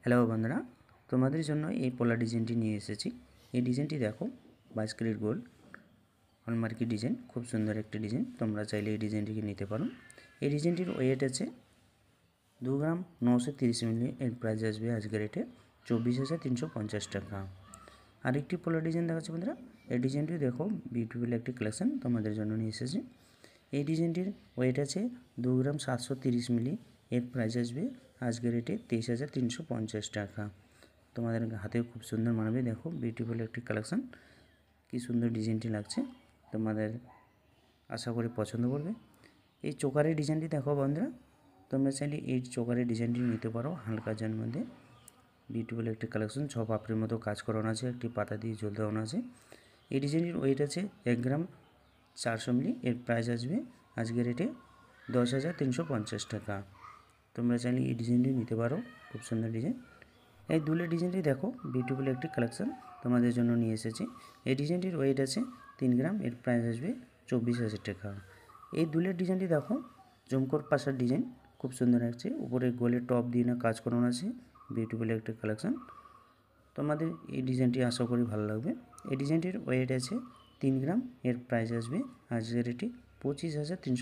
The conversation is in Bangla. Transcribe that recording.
হ্যালো বন্ধুরা, তোমাদের জন্য এই পোলা ডিজাইনটি নিয়ে এসেছি। এই ডিজাইনটি দেখো, 22 ক্যারেট গোল্ড হলমার্কি ডিজাইন, খুব সুন্দর একটি ডিজাইন। তোমরা চাইলে এই ডিজাইনটিকে নিতে পারো। এই ডিজাইনটির ওয়েট আছে 2 গ্রাম 930 মিলি। এর প্রাইস আসবে আজকের রেটে 24,350 টাকা। আরেকটি পোলা ডিজাইন দেখাচ্ছি বন্ধুরা। এই ডিজাইনটি দেখো, বিউটিফুল একটি কালেকশন তোমাদের জন্য নিয়ে এসেছি। এই ডিজাইনটির ওয়েট আছে 2 গ্রাম 730 মিলি। এর প্রাইস আসবে আজকের রেটে 23,350 টাকা। তোমাদের হাতেও খুব সুন্দর মানাবে। দেখো, বিউটিফুল একটি কালেকশন, কি সুন্দর ডিজাইনটি লাগছে, তোমাদের আশা করি পছন্দ করবে। এই চোকারের ডিজাইনটি দেখো বন্ধুরা, তোমরা চাইলে এই চোকারের ডিজাইনটি নিতে পারো। হালকা জার মধ্যে বিউটিফুল একটি কালেকশন, 6 পাপড়ির মতো কাজ করানো আছে, একটি পাতা দিয়ে ঝুল দেওয়ানো আছে। এই ডিজাইনটির ওয়েট আছে 1 গ্রাম 400 মিলি। এর প্রাইস আসবে আজকের রেটে 10,350 টাকা। তোমরা চাইলে এই ডিজাইনটি নিতে পারো, খুব সুন্দর ডিজাইন। এই দুলের ডিজাইনটি দেখো, বিউটিফুল একটি কালেকশন তোমাদের জন্য নিয়ে এসেছি। এই ডিজাইনটির ওয়েট আছে 3 গ্রাম। এর প্রাইস আসবে 24,000 টাকা। এই দুলের ডিজাইনটি দেখো, জমকর পাশার ডিজাইন, খুব সুন্দর লাগছে। উপরে গোলের টপ দিয়ে না কাজ করানো আছে, বিউটিফুল একটি কালেকশন। তোমাদের এই ডিজাইনটি আশা করি ভালো লাগবে। এই ডিজাইনটির ওয়েট আছে 3 গ্রাম। এর প্রাইস আসবে আজকের রেটে 25,350